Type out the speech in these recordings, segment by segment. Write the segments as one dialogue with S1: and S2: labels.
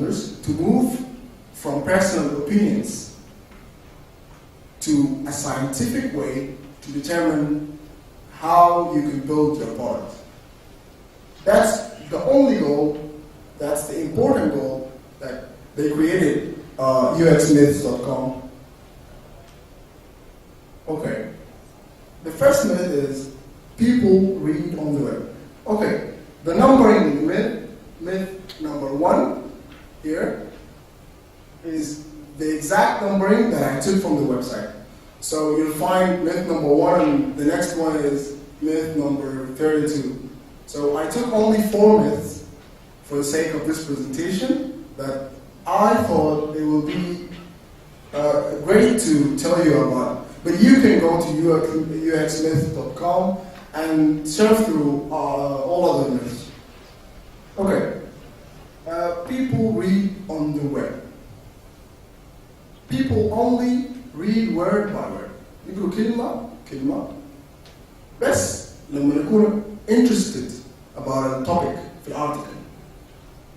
S1: users to move from personal opinions to a scientific way to determine how you can build your product. That's the only goal, that's the important goal that they created UXMyths.com. Okay, the first myth is people read on the web. Okay, the numbering myth number 1 here is the exact numbering that I took from the website. So you'll find myth number 1, and the next one is myth number 32. So I took only 4 myths for the sake of this presentation that I thought it would be great to tell you about. But you can go to uxmyth.com and surf through all other myths. Okay, people read on the web. People only read word by word. يقولوا كلمة بس لما يكونوا interested about a topic في الارتكل.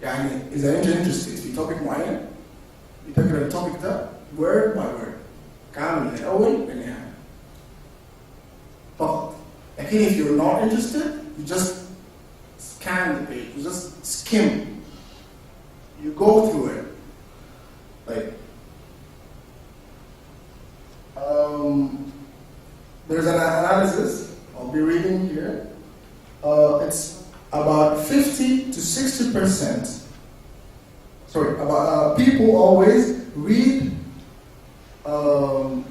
S1: يعني إذا أنت interested في topic معين بتقرأ الtopic ده word by word كامل من الأول للنهاية فقط. لكن if you're not interested, you just scan the page, you just skim, you go through it. Like, there's an analysis I'll be reading here. It's about 50 to 60%. Sorry, about people always read 20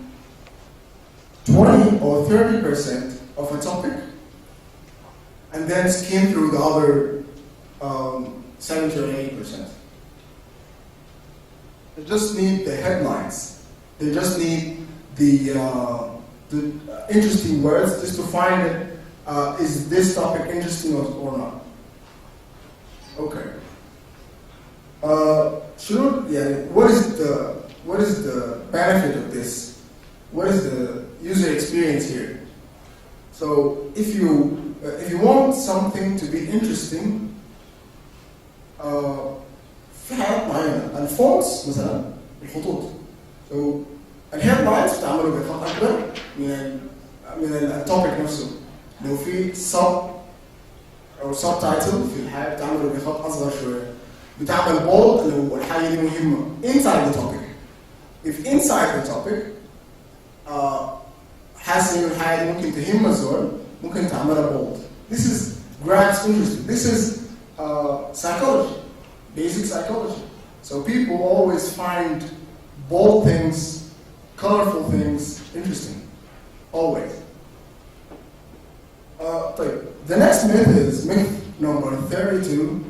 S1: or 30% of a topic and then skim through the other 70 or 80%. They just need the headlines. They just need the interesting words just to find it. Is this topic interesting or not? Okay. What is the benefit of this? What is the user experience here? So if you want something to be interesting, في حاجات معينة. الفونتس مثلا الخطوط. So الهيدلاينز بتعملوا بخط أكبر من التوبيك نفسه. لو في أو subtitle في الحاجة بتعمله بخط أصغر شوية. بتعمل bold لو الحاجة دي مهمة inside the topic. If inside the topic حاسس إنه الحاجة دي ممكن تهم الزول ممكن تعملها bold. This is grabs interest. This is psychology, basic psychology. So people always find bold things, colorful things interesting, always. The next myth is myth number 32,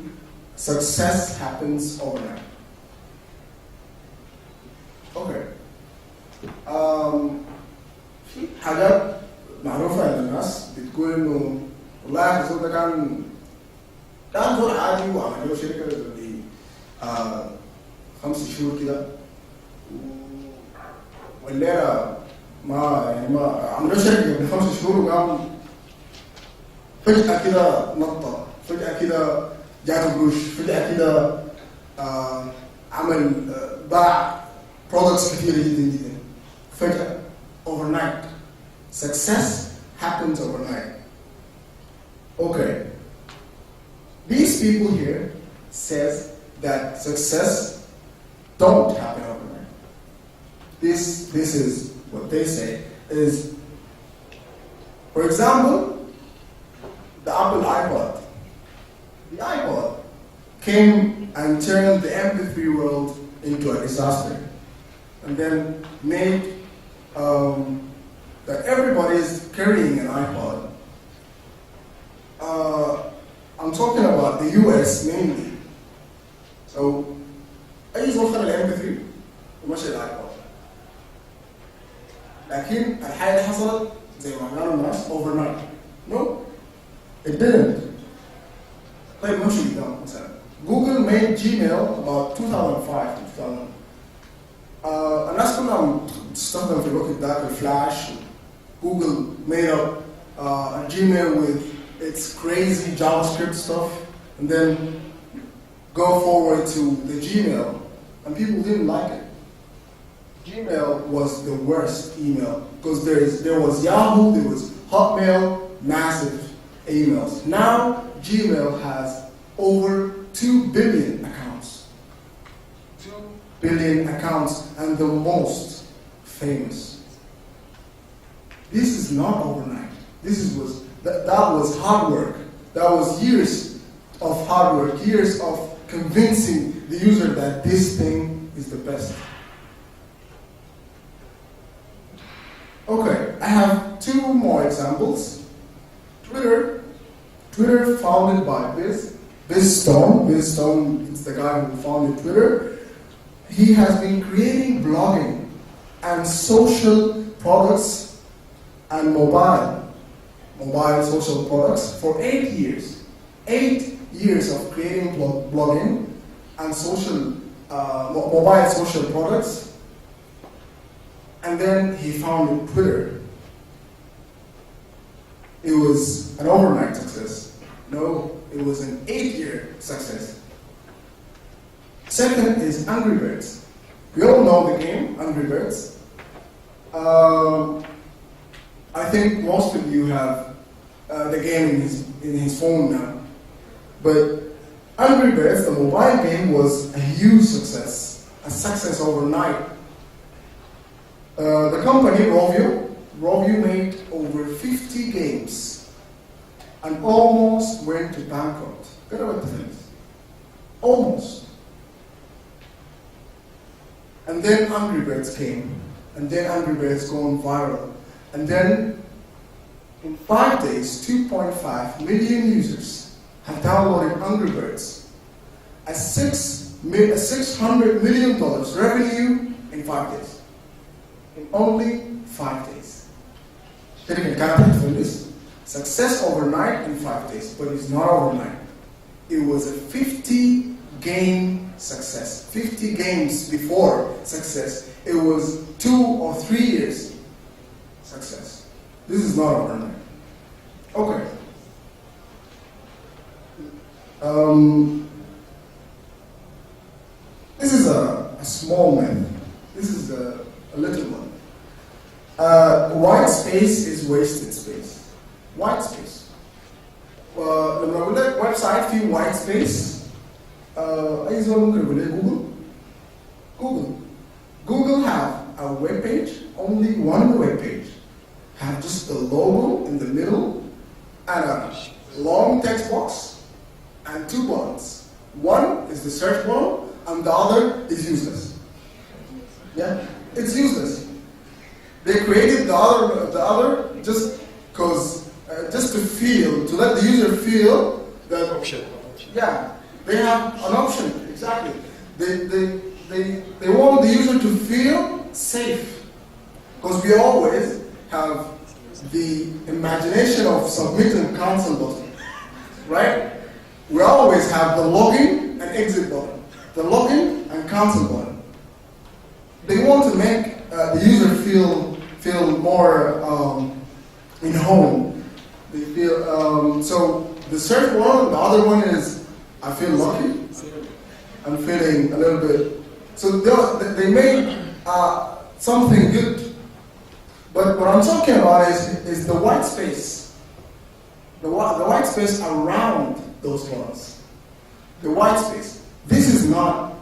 S1: success happens overnight. Okay. في حاجات معروفة عند الناس بتقول إنه والله الزول ده كان زول عادي وعمل له شركة اللي 5 شهور كده والليلة ما عملوا شركة قبل 5 شهور وقام فجأة كده نطة، فجأة كده جاته قروش، فجأة كده عمل باع products كثيرة جدا جدا فجأة overnight. Success happens overnight. Okay. These people here says that success don't happen overnight. This is what they say is, for example, the Apple iPod. The iPod came and turned the MP3 world into a disaster, and then made that everybody is carrying an iPod. I'm talking about the US mainly. So, أي زول خد ال MP3 ومشي الايبود. لكن الحاجة اللي حصلت زي ما قالوا الناس overnight. No, it didn't. طيب نمشي قدام مثلا. Google made Gmail about 2005 to 2000. الناس كلها بتستخدم في الوقت ده الفلاش. Google made up a Gmail with its crazy JavaScript stuff, and then go forward to the Gmail, and people didn't like it. Gmail was the worst email because there was Yahoo, there was Hotmail, massive emails. Now Gmail has over 2 billion accounts. 2 billion accounts, and the most famous. This is not overnight. That was hard work. That was years of hard work, years of convincing the user that this thing is the best. Okay, I have 2 more examples. Twitter founded by Biz Stone. Biz Stone is the guy who founded Twitter. He has been creating blogging and social products and mobile social products for 8 years. 8 years of creating blogging and mobile social products. And then he founded Twitter. It was an overnight success. No, it was an 8-year success. Second is Angry Birds. We all know the game, Angry Birds. I think most of you have the game in his phone now. But Angry Birds, the mobile game, was a huge success. A success overnight. The company, Rovio made over 50 games and almost went to bankrupt. Get about the things. Almost. And then Angry Birds came. And then Angry Birds gone viral. And then, in 5 days, 2.5 million users have downloaded Angry Birds. A $600 million revenue in 5 days. In only 5 days. Taking account from this. Success overnight in 5 days, but it's not overnight. It was a 50-game success. 50 games before success. It was 2 or 3 years success. This is not overnight. Okay. This is a small myth. This is a little one. White space is wasted space. White space. لما أقول لك ويب سايت فيه white space أي زول ممكن يقول لك Google have a web page, only one web page, have just the logo in the middle and a long text box and 2 buttons. One is the search button and the other is useless. Yeah, it's useless. They created the other just because, just to let the user feel that
S2: option.
S1: Yeah, they have an option. Exactly. They want the user to feel safe, because we always have the imagination of submitting cancel button, right? We always have the login and exit button, the login and cancel button. They want to make the user feel more in home. They feel so. The search one, the other one is I feel lucky. I'm feeling a little bit. So they made something good. But what I'm talking about is the white space. The white space around those ones. The white space. This is not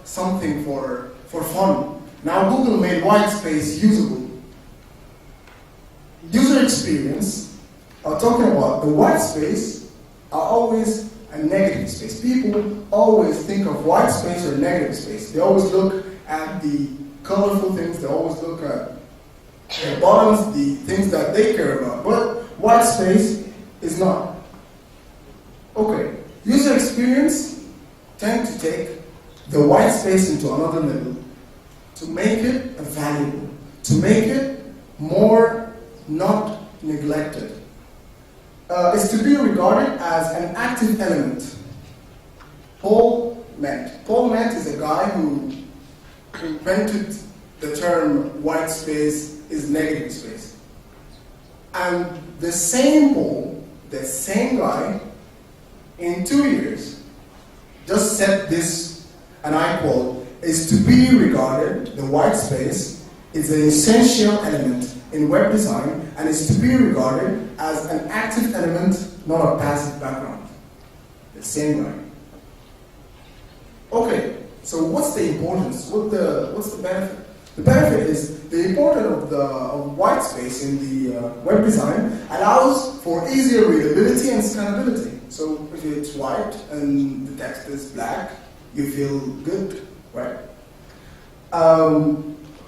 S1: something for fun. Now Google made white space usable. User experience are talking about the white space are always a negative space. People always think of white space or negative space. They always look at the colorful things. They always look at the buttons, the things that they care about. But white space is not. Okay, user experience tend to take the white space into another level to make it valuable, to make it more not neglected. Is to be regarded as an active element. Paul Ment is a guy who invented the term white space is negative space. And the same Paul, the same guy, in 2 years, just said this, and I quote, is to be regarded, the white space is an essential element in web design and is to be regarded as an active element, not a passive background. The same guy. Okay, so what's the importance? What's the benefit? The benefit is the importance of white space in the web design allows for easier readability and scannability. So if it's white and the text is black, you feel good, right?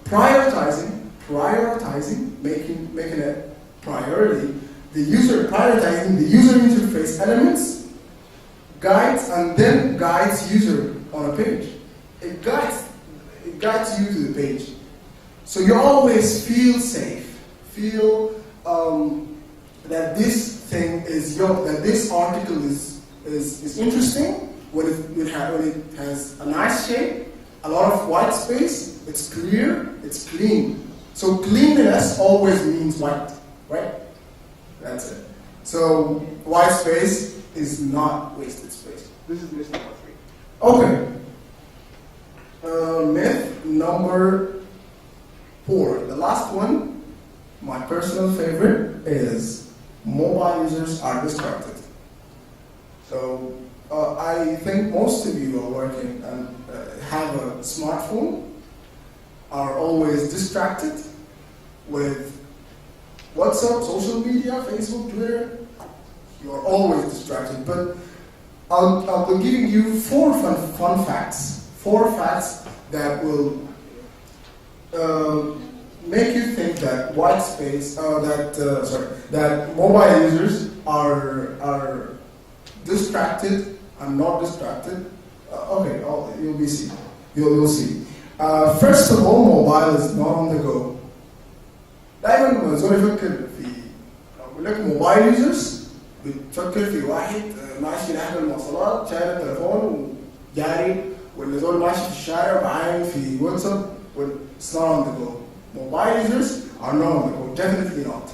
S1: Prioritizing, making it priority, prioritizing the user interface elements, guides user on a page. It guides you to the page. So you always feel safe, feel that this thing that this article is interesting when it has a nice shape, a lot of white space, it's clear, it's clean. So cleanliness always means white, right? That's it. So white space is not wasted space. This is myth number 3. Okay. Myth number 4. The last one, my personal favorite, is mobile users are distracted. So I think most of you are working and have a smartphone, are always distracted with WhatsApp, social media, Facebook, Twitter. You're always distracted. But I'll be giving you 4 fun facts. 4 facts that will make you think that white space, that mobile users are distracted and not distracted. Okay, you'll see. First of all, mobile is not on the go. دايما زول يفكر في أقول لك موبايل يوزرز بتفكر في واحد ماشي نحو المواصلات شايل التليفون وجاري ولا زول ماشي في الشارع بعاين في واتساب. It's not on the go. Mobile users are not on the go. Definitely not.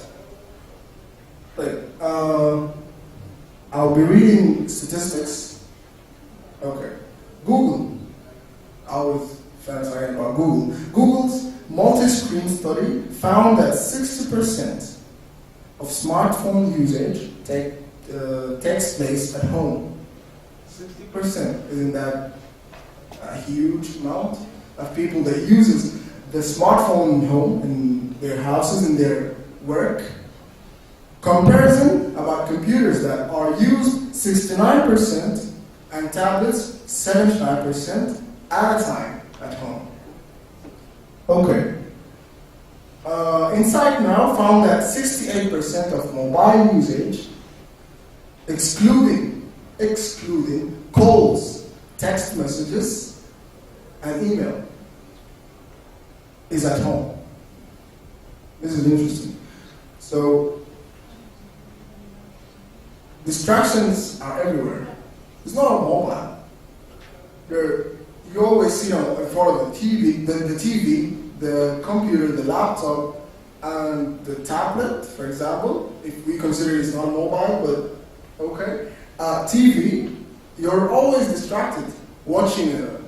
S1: I'll be reading statistics. Okay. Google. I was fantasizing about Google. Google's multi-screen study found that 60% of smartphone usage takes place at home. 60%. Isn't that a huge amount of people that uses the smartphone in home, in their houses, in their work? Comparison about computers that are used 69% and tablets 79% at a time at home. Okay. Insight Now found that 68% of mobile usage, excluding calls, text messages, and email, is at home. This is interesting. So, distractions are everywhere. It's not on mobile. You always see in front of the TV, the computer, the laptop, and the tablet, for example, if we consider it's not mobile, but okay. TV, you're always distracted watching a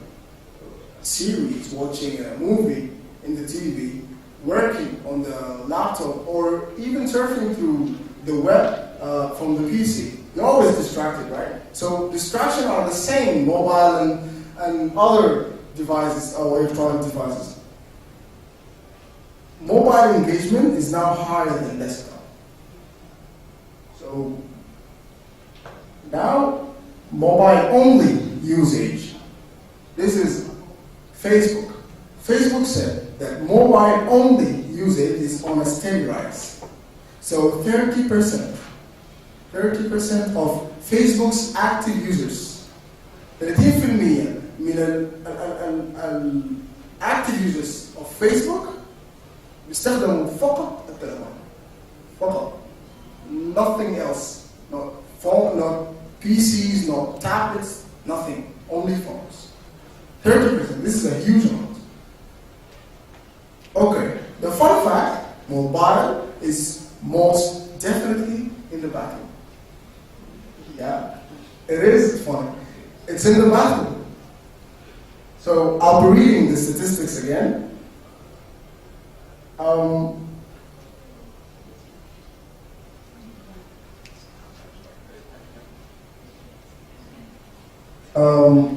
S1: series, watching a movie in the TV, working on the laptop, or even surfing through the web from the PC. You're always distracted, right? So distractions are the same, mobile and other devices, or electronic devices. Mobile engagement is now higher than desktop. So now, mobile-only usage. This is Facebook. Facebook said that mobile-only usage is on a steady rise. So 30% of Facebook's active users, 30% من active users of Facebook بيستخدموا فقط التليفون. فقط. Nothing else. Not phone, not PCs, not tablets, nothing. Only phones. 30%. This is a huge amount. Okay. The fun fact, mobile is most definitely in the battle. Yeah. It is funny. It's in the bathroom. So I'll be reading the statistics again.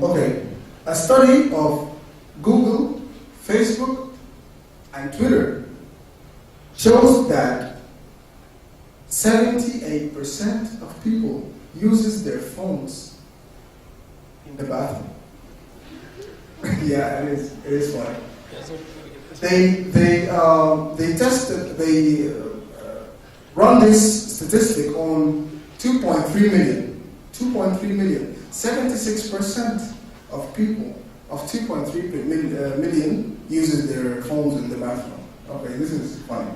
S1: Okay, a study of Google, Facebook, and Twitter shows that 78% of people uses their phones in the bathroom. Yeah, it is funny. They run this statistic on 2.3 million. 2.3 million. 76% of people, of 2.3 million, uses their phones in the bathroom. Okay, this is funny.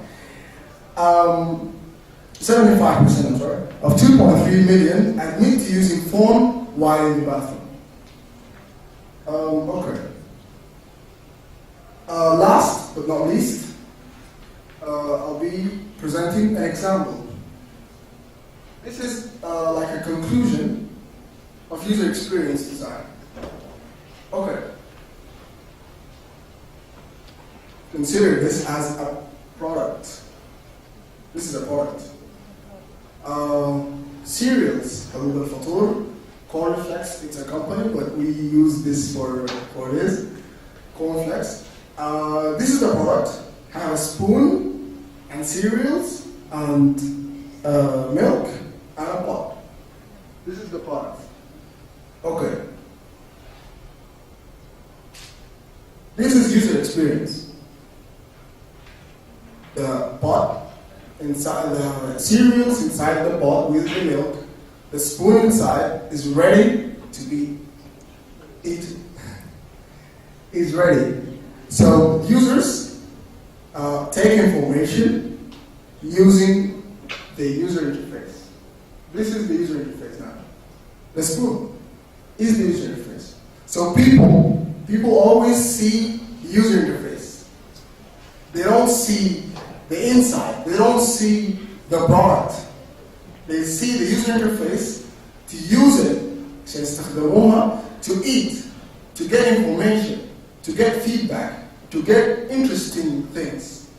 S1: 75%, I'm sorry, of 2.3 million admit to using phone while in the bathroom. Okay. Last but not least, I'll be presenting an example. This is like a conclusion of user experience design. Okay. Consider this as a product. This is a product. Cereals, Haroub al-Fatur, Cornflakes, it's a company, but we use this for this. Cornflakes. This is the product. Have a spoon and cereals and milk and a pot. This is the product. Okay. This is user experience. The pot inside, the cereals inside the pot with the milk, the spoon inside is ready to be eaten. Is ready. So users take information using the user interface. This is the user interface now. The spoon is the user interface. So people always see user interface. They don't see the inside. They don't see the product. They see the user interface to use it, to eat, to get information, to get feedback, to get interesting things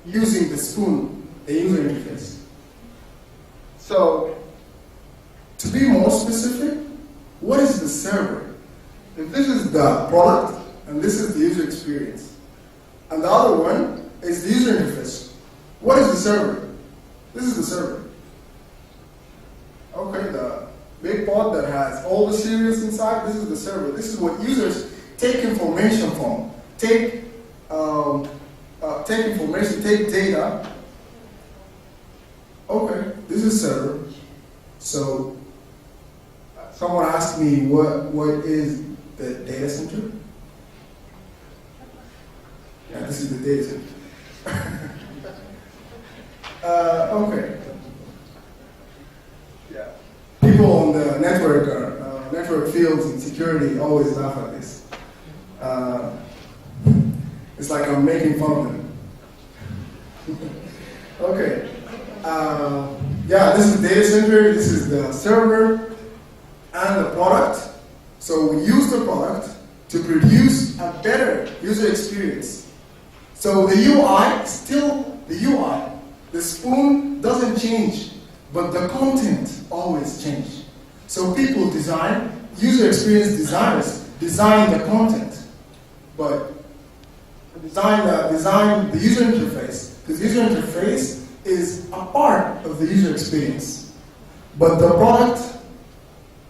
S1: using the spoon, the user interface. So, to be more specific, what is the server? If this is the product, and this is the user experience, and the other one is the user interface, what is the server? This is the server. Okay, the big pot that has all the cereals inside, this is the server. This is what users take information from. Take information, take data. Okay, this is server. So someone asked me what is the data center? Yeah, this is the data center. Okay. Yeah. People on the network fields in security always laugh at this. It's like I'm making fun of them. Okay. Yeah, this is the data center, this is the server, and the product. So we use the product to produce a better user experience. So the UI is still the UI. The spoon doesn't change, but the content always changes. So people design, user experience designers design the content, but design the user interface. Because user interface is a part of the user experience. But the product,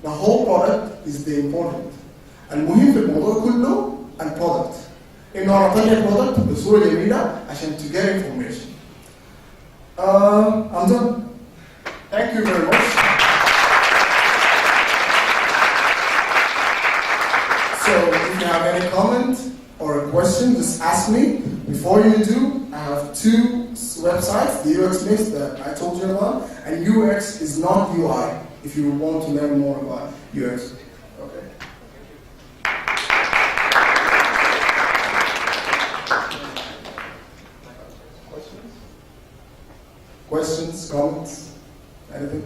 S1: the whole product is the important. المهم في الموضوع كله البرودكت. إنه أعطيني البرودكت بصورة جميلة عشان to get information. I'm done. Thank you very much. So if you have any comment or a question, just ask me. Before you do, I have two websites, the UX Mix that I told you about, and UX is not UI, if you want to learn more about UX. Okay. Questions, comments, anything?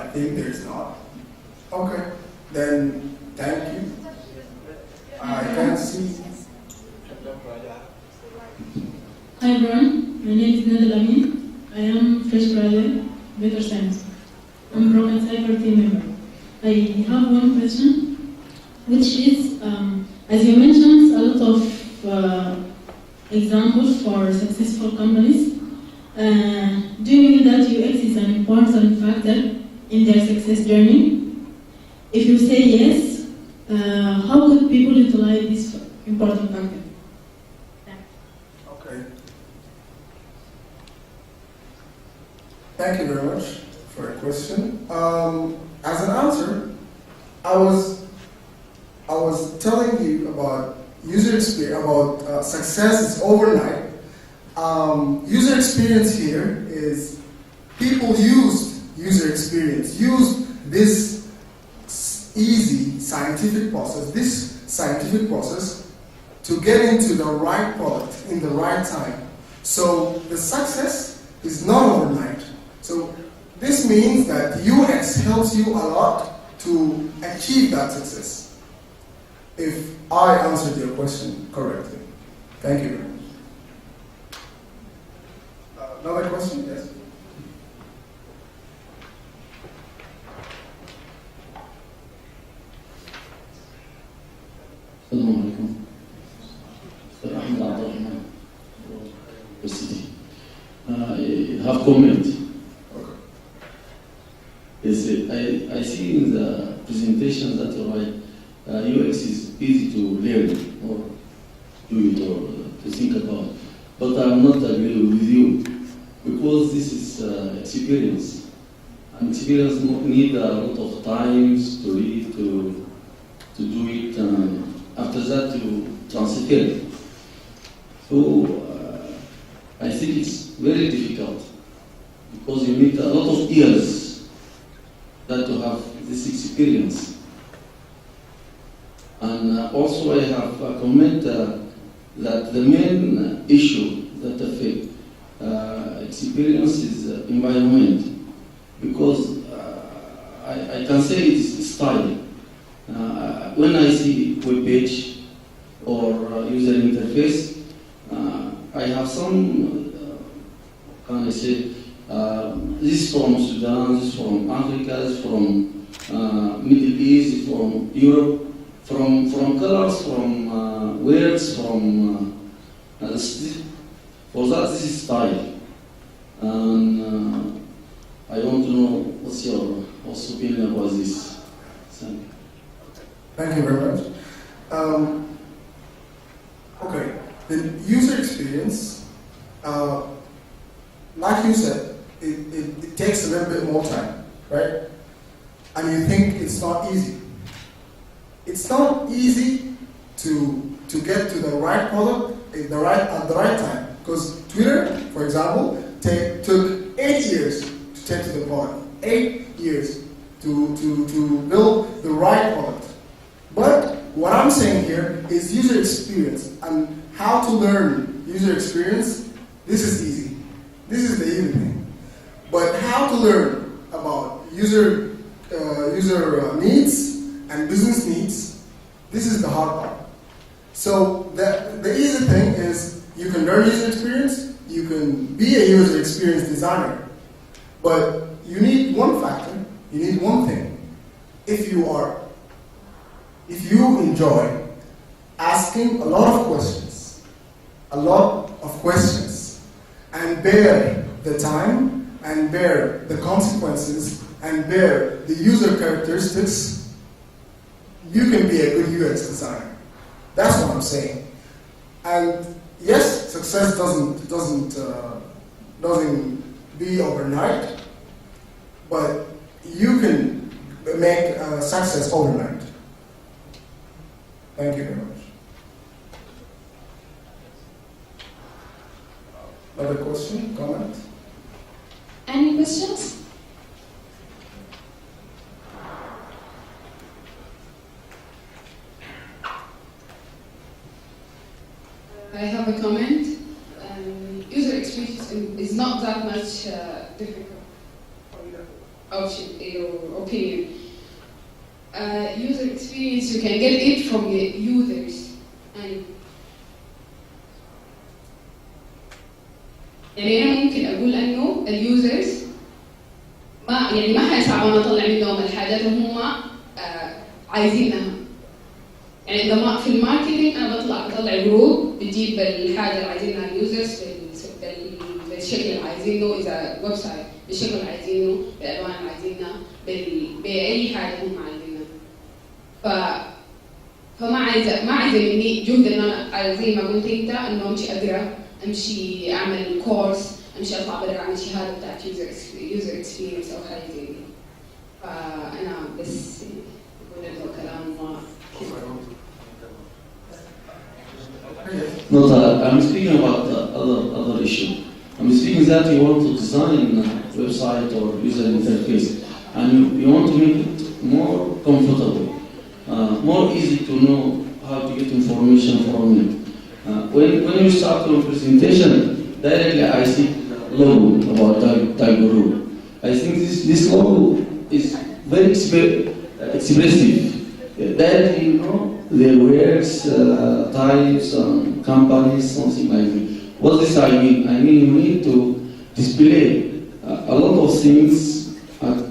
S1: I think there's not. Okay, then thank you. I can see.
S2: Hi everyone, my name is Nadal Amin. I am fresh graduate, Data Science. I'm from a cyber team member. I have one question, which is, as you mentioned, a lot of examples for successful companies. Do you mean that UX is an important factor in their success journey? If you say yes, how could people utilize this important factor?
S1: Okay. Thank you very much for your question. As an answer, I was telling you about user experience, about success is overnight. User experience here is people used user experience, used this easy scientific process to get into the right product in the right time. So the success is not overnight. So this means that UX helps you a lot to achieve that success. If I answered your question correctly. Thank you very much. Another question? Yes.
S3: Assalamu alaikum. Ahmed Abdurrahman, University. I have comment.
S1: Okay.
S3: Yes, I see in the presentation that you write, UX is easy to learn or do it or to think about. But I'm not agree with you because this is experience. And experience need a lot of times to read, to do it, and after that to transfer it. So I think it's very difficult because you need a lot of years that to have this experience. And also I have a comment that the main issue that affect experience is environment, because I can say it's style. When I see web page or user interface, I have some, can I say, this is from Sudan, this is from Africa, this is from Middle East, from Europe, from colors, from words, from for that this is style. And I want to know what's your opinion about this. Thank you.
S1: Thank you very much. Okay, the user experience, like you said, it takes a little bit more time, right? And you think it's not easy. It's not easy to get to the right product at the right time. Because Twitter, for example, took 8 years to take to the product. 8 years to build the right product. But what I'm saying here is user experience and how to learn user experience. This is easy. This is the easy thing. But how to learn about user needs and business needs, this is the hard part. So the easy thing is you can learn user experience, you can be a user experience designer, but you need one factor, you need one thing. If you enjoy asking a lot of questions, and bear the time, and bear the consequences, and bear the user characteristics, you can be a good UX designer. That's what I'm saying. And yes, success doesn't be overnight, but you can make success overnight. Thank you very much. Another question, comment?
S4: Any questions? I have a comment. User experience is not that much difficult. your opinion. User experience, you can get it from the users. And يعني أنا ممكن أقول إنه اليوزرز ما حيساعدونا نطلع منهم الحاجات اللي هم عايزينها. يعني إذا ما في الماركتينج أنا بطلع جروب بتجيب الحاجة اللي عايزينها اليوزرز بالشكل اللي عايزينه، إذا ويب سايت بالشكل اللي عايزينه، بالألوان اللي عايزينها، بأي حاجة هم عايزينها. فما عايزة مني جهد إن أنا زي ما قلت أنت إنه أمشي أقرأ، أمشي أعمل كورس، أمشي أطلع برا أعمل شهادة بتاعت يوزر اكسبيرينس أو حاجة زي دي. فأنا بس بقول إنه كلام
S3: No, I'm speaking about the other issue. I'm speaking that you want to design a website or user interface, and you want to make it more comfortable, more easy to know how to get information from it. When you start your presentation, directly I see logo about Tiger Group. I think this logo is very expressive. Directly you know their works, types, companies, something like that. What does I mean? I mean you need to display a lot of things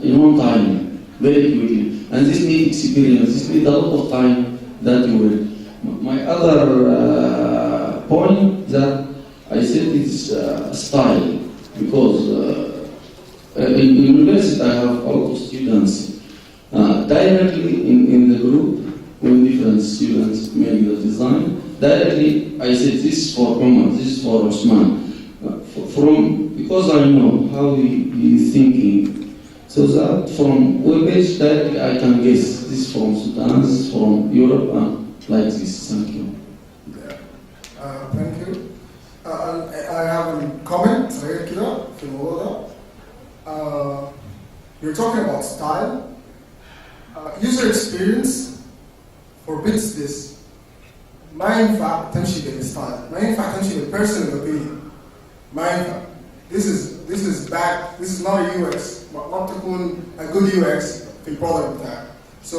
S3: in one time, very quickly. And this needs experience, this needs a lot of time that you will. My other point that I said is style, because in university I have a lot of students. Directly in the group, when different students make the design, directly I said this is for Umar, this is for Osman. Because I know how he is thinking, so that from web page directly I can guess this is from Sudan, this is from Europe, like this. Thank you.
S1: Thank you. I have a comment صغير كده في الموضوع ده. You're talking about style. User experience forbids this. ما ينفع تمشي بالستايل، ما ينفع تمشي بالpersonal opinion. ما ينفع. This is bad. This is not a UX. ما تكون a good UX في البرودكت بتاعك. So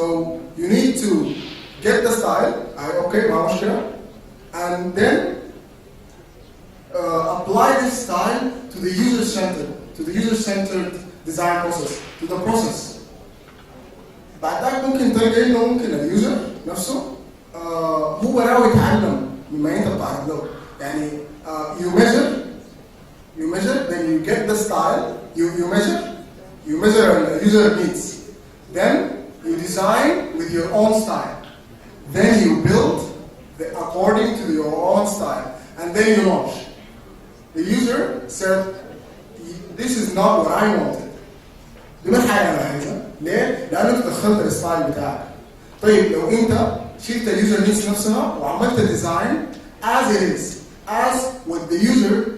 S1: you need to get the style. Okay, ما مشكلة. And then apply this style to the user-centered design process, to the process. بعدك ممكن تلقى انه ممكن اليوزر نفسه هو ناوي يتعلم مما انت بتعرض له. يعني you measure, then you get the style, you measure user needs. Then you design with your own style. Then you build according to your own style. And then you launch. The user said, this is not what I wanted. دي ما الحاجة أنا عايزها. ليه؟ لأنك دخلت الستايل بتاعك. طيب لو أنت شلت اليوزر نيدز نفسها وعملت الديزاين as it is, as what the user,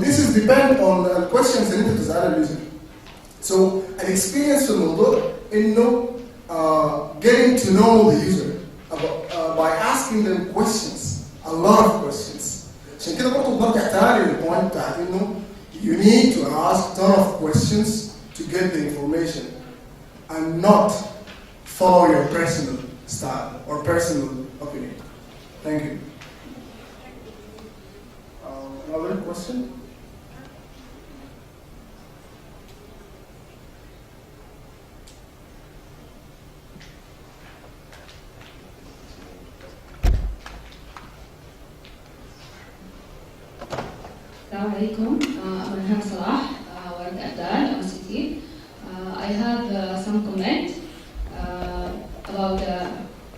S1: this is depend on the questions اللي أنت بتسألها اليوزر. So an experience في الموضوع إنه getting to know the user by asking them questions, a lot of questions. عشان كده برضه برجع تاني للبوينت بتاعت إنه you need to ask a ton of questions to get the information and not follow your personal style or personal opinion. Thank you. Another question?
S5: Assalamu alaikum. I'm Ilham Salah, work at Dal, MCT. I have some comment about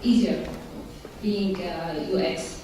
S5: easier being UX.